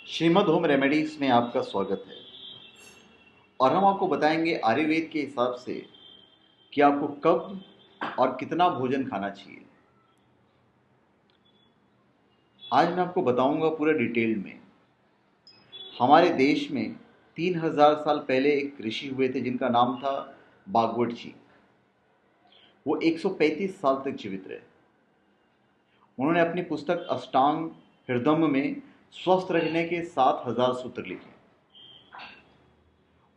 Shrimad home remedies में आपका स्वागत है। और हम आपको बताएंगे आयुर्वेद के हिसाब से कि आपको कब और कितना भोजन खाना चाहिए। आज मैं आपको बताऊंगा पूरा डिटेल में। हमारे देश में 3000 साल पहले एक ऋषि हुए थे जिनका नाम था बागवट जी। वो 135 साल तक जीवित रहे। उन्होंने अपनी पुस्तक अष्टांग हृदय में स्वस्थ रहने के 7000 सूत्र लिखे।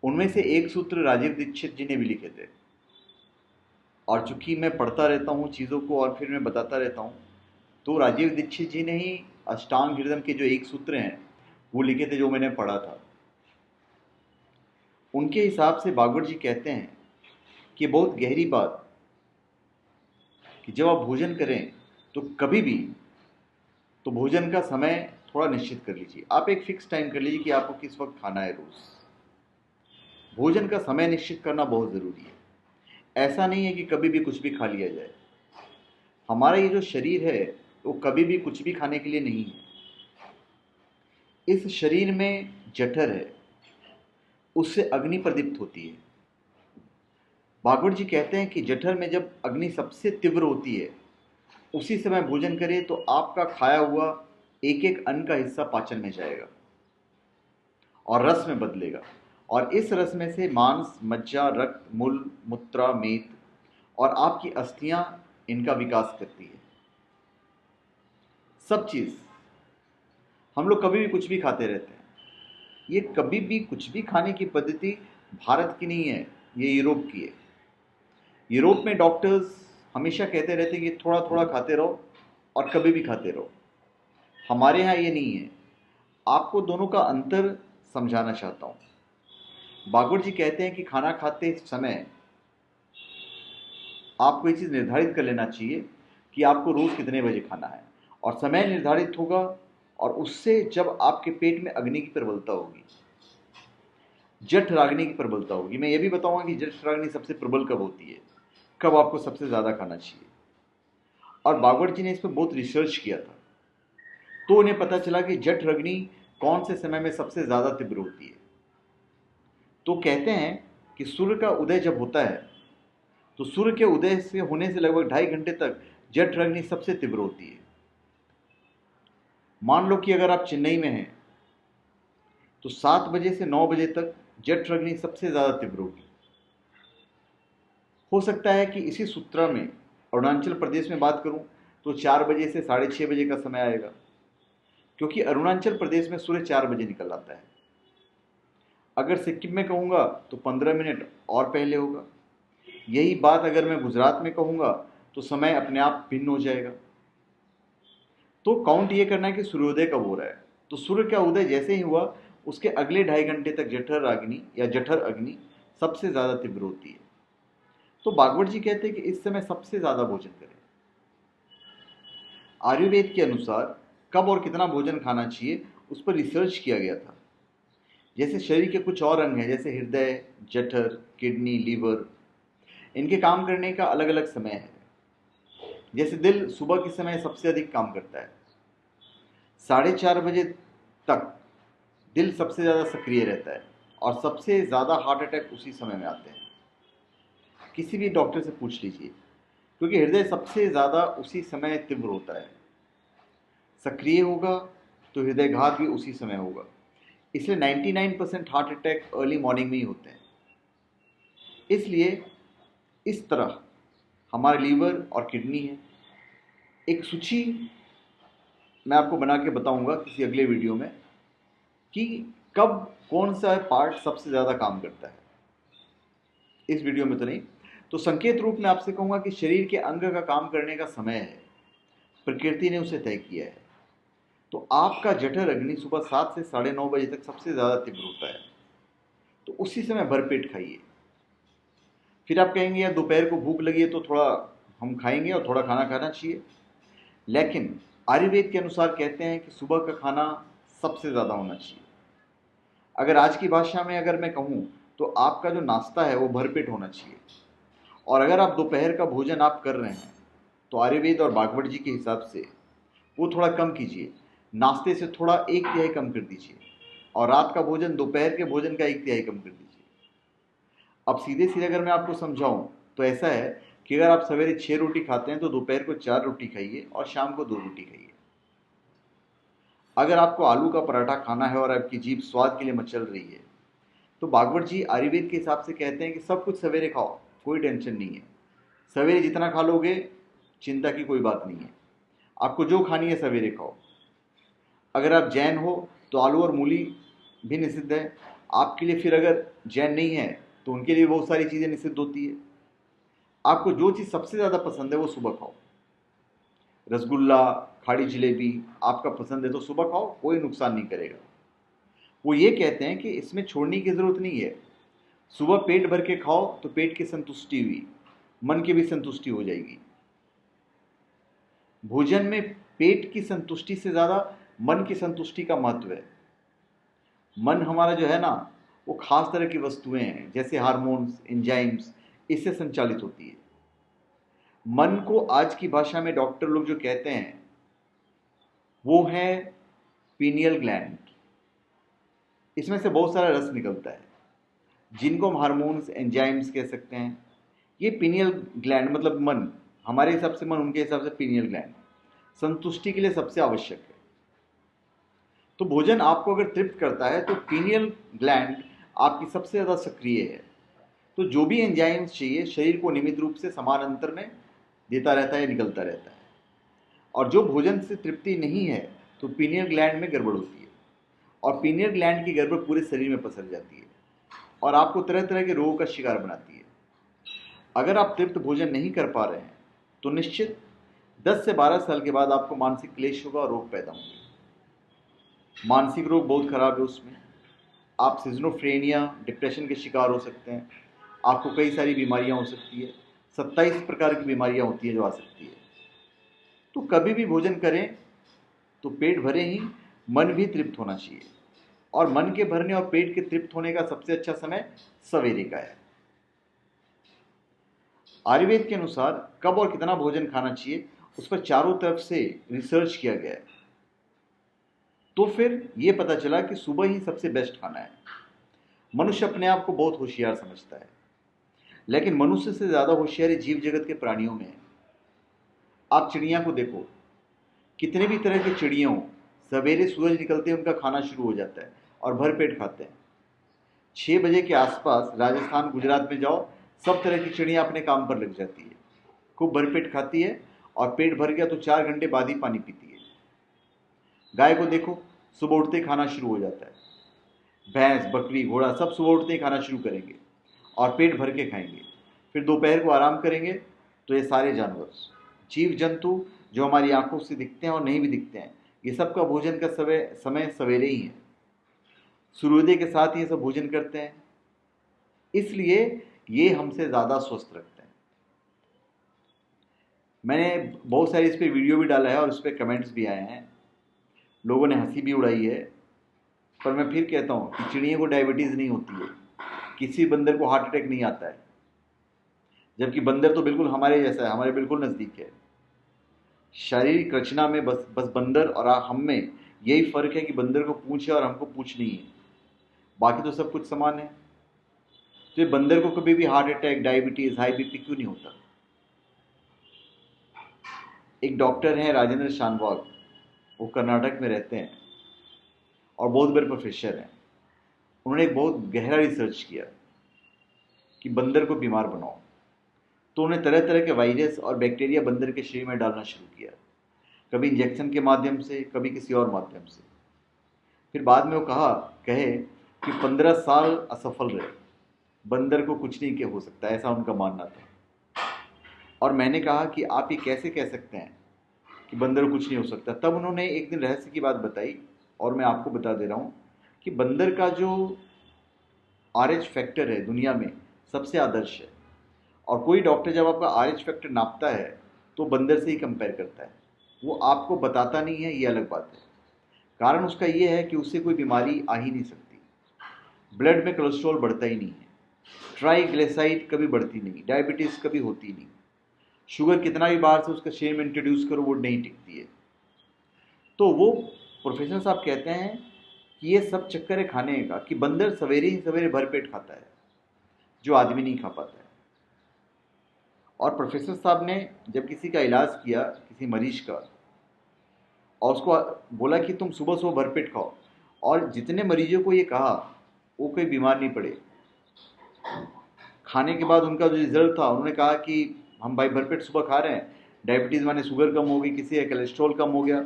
उनमें से एक सूत्र राजीव दीक्षित जी ने भी लिखे थे। और चूंकि मैं पढ़ता रहता हूँ चीज़ों को और फिर मैं बताता रहता हूँ, तो राजीव दीक्षित जी ने ही अष्टांग हृदय के जो एक सूत्र हैं वो लिखे थे, जो मैंने पढ़ा था। उनके हिसाब से बागवट जी कहते हैं कि बहुत गहरी बात कि जब आप भोजन करें तो कभी भी तो भोजन का समय थोड़ा निश्चित कर लीजिए। आप एक फिक्स टाइम कर लीजिए कि आपको किस वक्त खाना है। रोज़ भोजन का समय निश्चित करना बहुत ज़रूरी है। ऐसा नहीं है कि कभी भी कुछ भी खा लिया जाए। हमारा ये जो शरीर है वो कभी भी कुछ भी खाने के लिए नहीं है। इस शरीर में जठर है, उससे अग्नि प्रदीप्त होती है। भागवत जी कहते हैं कि जठर में जब अग्नि सबसे तीव्र होती है उसी समय भोजन करें तो आपका खाया हुआ एक एक अन्न का हिस्सा पाचन में जाएगा और रस में बदलेगा। और इस रस में से मांस, मज्जा, रक्त, मूल, मूत्रा, मेद और आपकी अस्थियां इनका विकास करती है। सब चीज़ हम लोग कभी भी कुछ भी खाते रहते हैं। ये कभी भी कुछ भी खाने की पद्धति भारत की नहीं है, ये यूरोप की है। यूरोप में डॉक्टर्स हमेशा कहते रहते हैं कि थोड़ा थोड़ा खाते रहो और कभी भी खाते रहो। हमारे यहाँ ये नहीं है। आपको दोनों का अंतर समझाना चाहता हूँ। भागवत जी कहते हैं कि खाना खाते समय आपको ये चीज़ निर्धारित कर लेना चाहिए कि आपको रोज़ कितने बजे खाना है, और समय निर्धारित होगा। और उससे जब आपके पेट में अग्नि की प्रबलता होगी, जठराग्नि की प्रबलता होगी। मैं ये भी बताऊंगा कि जठराग्नि सबसे प्रबल कब होती है, कब आपको सबसे ज़्यादा खाना चाहिए। और भागवत जी ने इस पर बहुत रिसर्च किया था, तो उन्हें पता चला कि जठराग्नि कौन से समय में सबसे ज़्यादा तीव्र होती है। तो कहते हैं कि सूर्य का उदय जब होता है तो सूर्य के उदय से होने से लगभग 2.5 घंटे तक जठराग्नि सबसे तीव्र होती है। मान लो कि अगर आप चेन्नई में हैं तो 7 बजे से 9 बजे तक जठराग्नि सबसे ज़्यादा तीव्र होगी। हो सकता है कि इसी सूत्रा में अरुणाचल प्रदेश में बात करूं तो 4 बजे से 6:30 बजे का समय आएगा, क्योंकि अरुणाचल प्रदेश में सूर्य 4 बजे निकल आता है। अगर सिक्किम में कहूँगा तो 15 मिनट और पहले होगा। यही बात अगर मैं गुजरात में कहूँगा तो समय अपने आप भिन्न हो जाएगा। तो काउंट ये करना है कि सूर्योदय कब हो रहा है। तो सूर्य का उदय जैसे ही हुआ उसके अगले 2.5 घंटे तक जठराग्नि या जठर अग्नि सबसे ज़्यादा तीव्र होती है। तो भागवत जी कहते हैं कि इस समय सबसे ज़्यादा भोजन करें। आयुर्वेद के अनुसार कब और कितना भोजन खाना चाहिए उस पर रिसर्च किया गया था। जैसे शरीर के कुछ और अंग हैं, जैसे हृदय, जठर, किडनी, लीवर, इनके काम करने का अलग अलग समय है। जैसे दिल सुबह के समय सबसे अधिक काम करता है। 4:30 बजे तक दिल सबसे ज़्यादा सक्रिय रहता है और सबसे ज़्यादा हार्ट अटैक उसी समय में आते हैं। किसी भी डॉक्टर से पूछ लीजिए, क्योंकि हृदय सबसे ज़्यादा उसी समय तीव्र होता है, सक्रिय होगा तो हृदयघात भी उसी समय होगा। इसलिए 99% हार्ट अटैक अर्ली मॉर्निंग में ही होते हैं। इसलिए इस तरह हमारे लीवर और किडनी है। एक सूची मैं आपको बना के बताऊंगा किसी अगले वीडियो में कि कब कौन सा पार्ट सबसे ज़्यादा काम करता है। इस वीडियो में तो नहीं। तो संकेत रूप में आपसे कहूँगा कि शरीर के अंग का काम करने का समय है, प्रकृति ने उसे तय किया है। तो आपका जठर अग्नि सुबह 7 से 9:30 बजे तक सबसे ज़्यादा तीव्र होता है, तो उसी समय भरपेट खाइए। फिर आप कहेंगे यार दोपहर को भूख लगी है तो थोड़ा हम खाएंगे और थोड़ा खाना खाना चाहिए। लेकिन आयुर्वेद के अनुसार कहते हैं कि सुबह का खाना सबसे ज़्यादा होना चाहिए। अगर आज की भाषा में अगर मैं कहूँ तो आपका जो नाश्ता है वो भरपेट होना चाहिए। और अगर आप दोपहर का भोजन आप कर रहे हैं तो आयुर्वेद और भागवत जी के हिसाब से वो थोड़ा कम कीजिए। नाश्ते से थोड़ा 1/3 कम कर दीजिए और रात का भोजन दोपहर के भोजन का 1/3 कम कर दीजिए। अब सीधे सीधे अगर मैं आपको समझाऊं तो ऐसा है कि अगर आप सवेरे 6 रोटी खाते हैं तो दोपहर को 4 रोटी खाइए और शाम को 2 रोटी खाइए। अगर आपको आलू का पराठा खाना है और आपकी जीभ स्वाद के लिए मचल रही है तो भागवत जी आयुर्वेद के हिसाब से कहते हैं कि सब कुछ सवेरे खाओ, कोई टेंशन नहीं है। सवेरे जितना खा लोगे चिंता की कोई बात नहीं है। आपको जो खानी है सवेरे खाओ। अगर आप जैन हो तो आलू और मूली भी निषिद्ध है आपके लिए। फिर अगर जैन नहीं है तो उनके लिए बहुत सारी चीज़ें निषिद्ध होती है। आपको जो चीज़ सबसे ज़्यादा पसंद है वो सुबह खाओ। रसगुल्ला, खाड़ी जलेबी आपका पसंद है तो सुबह खाओ, कोई नुकसान नहीं करेगा। वो ये कहते हैं कि इसमें छोड़ने की ज़रूरत नहीं है। सुबह पेट भर के खाओ तो पेट की संतुष्टि हुई, मन की भी संतुष्टि हो जाएगी। भोजन में पेट की संतुष्टि से ज़्यादा मन की संतुष्टि का महत्व है। मन हमारा जो है ना वो खास तरह की वस्तुएं हैं जैसे हार्मोन्स, एंजाइम्स, इससे संचालित होती है। मन को आज की भाषा में डॉक्टर लोग जो कहते हैं वो है पीनियल ग्लैंड। इसमें से बहुत सारा रस निकलता है जिनको हम हार्मोन्स, एंजाइम्स कह सकते हैं। ये पीनियल ग्लैंड मतलब मन, हमारे हिसाब से मन, उनके हिसाब से पीनियल ग्लैंड संतुष्टि के लिए सबसे आवश्यक है। तो भोजन आपको अगर तृप्त करता है तो पीनियल ग्लैंड आपकी सबसे ज़्यादा सक्रिय है। तो जो भी एंजाइम्स चाहिए शरीर को नियमित रूप से समान अंतर में देता रहता है, निकलता रहता है। और जो भोजन से तृप्ति नहीं है तो पीनियल ग्लैंड में गड़बड़ होती है और पीनियल ग्लैंड की गड़बड़ पूरे शरीर में पसर जाती है और आपको तरह तरह के रोगों का शिकार बनाती है। अगर आप तृप्त भोजन नहीं कर पा रहे हैं तो निश्चित 10 से 12 साल के बाद आपको मानसिक क्लेश होगा और रोग पैदा होंगे। मानसिक रोग बहुत खराब है, उसमें आप सिजोफ्रेनिया, डिप्रेशन के शिकार हो सकते हैं। आपको कई सारी बीमारियां हो सकती है, 27 प्रकार की बीमारियां होती है जो आ सकती है। तो कभी भी भोजन करें तो पेट भरे ही मन भी तृप्त होना चाहिए और मन के भरने और पेट के तृप्त होने का सबसे अच्छा समय सवेरे का है। आयुर्वेद के अनुसार कब और कितना भोजन खाना चाहिए उस पर चारों तरफ से रिसर्च किया गया है। तो फिर ये पता चला कि सुबह ही सबसे बेस्ट खाना है। मनुष्य अपने आप को बहुत होशियार समझता है लेकिन मनुष्य से ज़्यादा होशियारी जीव जगत के प्राणियों में है। आप चिड़िया को देखो, कितने भी तरह की चिड़िया हो, सवेरे सूरज निकलते ही उनका खाना शुरू हो जाता है और भर पेट खाते हैं। 6 बजे के आसपास राजस्थान, गुजरात में जाओ, सब तरह की चिड़िया अपने काम पर लग जाती है, खूब भरपेट खाती है और पेट भर गया तो 4 घंटे बाद ही पानी पीती है। गाय को देखो, सुबह उठते ही खाना शुरू हो जाता है। भैंस, बकरी, घोड़ा सब सुबह उठते ही खाना शुरू करेंगे और पेट भर के खाएंगे, फिर दोपहर को आराम करेंगे। तो ये सारे जानवर, जीव जंतु जो हमारी आंखों से दिखते हैं और नहीं भी दिखते हैं, ये सब का भोजन का समय सवेरे ही है। सूर्योदय के साथ ये सब भोजन करते हैं, इसलिए ये हमसे ज़्यादा स्वस्थ रखते हैं। मैंने बहुत सारी इस पर वीडियो भी डाला है और इस पर कमेंट्स भी आए हैं, लोगों ने हंसी भी उड़ाई है। पर मैं फिर कहता हूँ कि चिड़िया को डायबिटीज़ नहीं होती है, किसी बंदर को हार्ट अटैक नहीं आता है, जबकि बंदर तो बिल्कुल हमारे जैसा है, हमारे बिल्कुल नज़दीक है। शारीरिक रचना में बस बंदर और हम में यही फ़र्क है कि बंदर को पूंछ है और हमको पूंछ नहीं है, बाकी तो सब कुछ समान है। तो ये बंदर को कभी भी heart attack, diabetes, high BP क्यों नहीं होता? एक डॉक्टर हैं राजेंद्र शानवाग, वो कर्नाटक में रहते हैं और बहुत बड़े प्रोफेसर हैं। उन्होंने एक बहुत गहरा रिसर्च किया कि बंदर को बीमार बनाओ। तो उन्होंने तरह तरह के वायरस और बैक्टीरिया बंदर के शरीर में डालना शुरू किया, कभी इंजेक्शन के माध्यम से, कभी किसी और माध्यम से। फिर बाद में वो कहे कि 15 साल असफल रहे, बंदर को कुछ नहीं हो सकता, ऐसा उनका मानना था। और मैंने कहा कि आप ये कैसे कह सकते हैं कि बंदर को कुछ नहीं हो सकता? तब उन्होंने एक दिन रहस्य की बात बताई और मैं आपको बता दे रहा हूँ कि बंदर का जो RH फैक्टर है दुनिया में सबसे आदर्श है। और कोई डॉक्टर जब आपका RH फैक्टर नापता है तो बंदर से ही कंपेयर करता है, वो आपको बताता नहीं है, ये अलग बात है। कारण उसका ये है कि उससे कोई बीमारी आ ही नहीं सकती। ब्लड में कोलेस्ट्रॉल बढ़ता ही नहीं है, ट्राइग्लिसराइड कभी बढ़ती नहीं, डायबिटीज़ कभी होती नहीं, शुगर कितना भी बाहर से उसके शरीर में इंट्रोड्यूस करो वो नहीं टिकती है। तो वो प्रोफेसर साहब कहते हैं कि ये सब चक्कर है खाने का, कि बंदर सवेरे ही सवेरे भरपेट खाता है जो आदमी नहीं खा पाता है। और प्रोफेसर साहब ने जब किसी का इलाज किया, किसी मरीज का, और उसको बोला कि तुम सुबह सुबह भरपेट खाओ, और जितने मरीजों को ये कहा वो कोई बीमार नहीं पड़े। खाने के बाद उनका जो रिजल्ट था, उन्होंने कहा कि हम भाई भरपेट सुबह खा रहे हैं, डायबिटीज़ माने शुगर कम हो गई, किसी का कोलेस्ट्रॉल कम हो गया,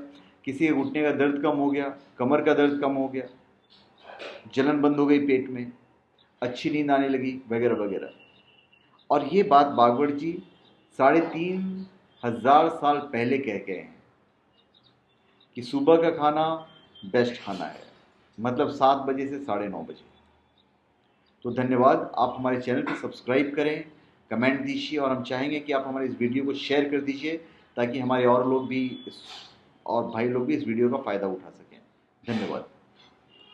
किसी के घुटने का दर्द कम हो गया, कमर का दर्द कम हो गया, जलन बंद हो गई पेट में, अच्छी नींद आने लगी, वगैरह वगैरह। और ये बात बागवट जी 3,500 साल पहले कह गए हैं कि सुबह का खाना बेस्ट खाना है, मतलब 7 बजे से 9:30 बजे। तो धन्यवाद, आप हमारे चैनल को सब्सक्राइब करें, कमेंट दीजिए, और हम चाहेंगे कि आप हमारे इस वीडियो को शेयर कर दीजिए ताकि हमारे और लोग भी और भाई लोग भी इस वीडियो का फ़ायदा उठा सकें। धन्यवाद।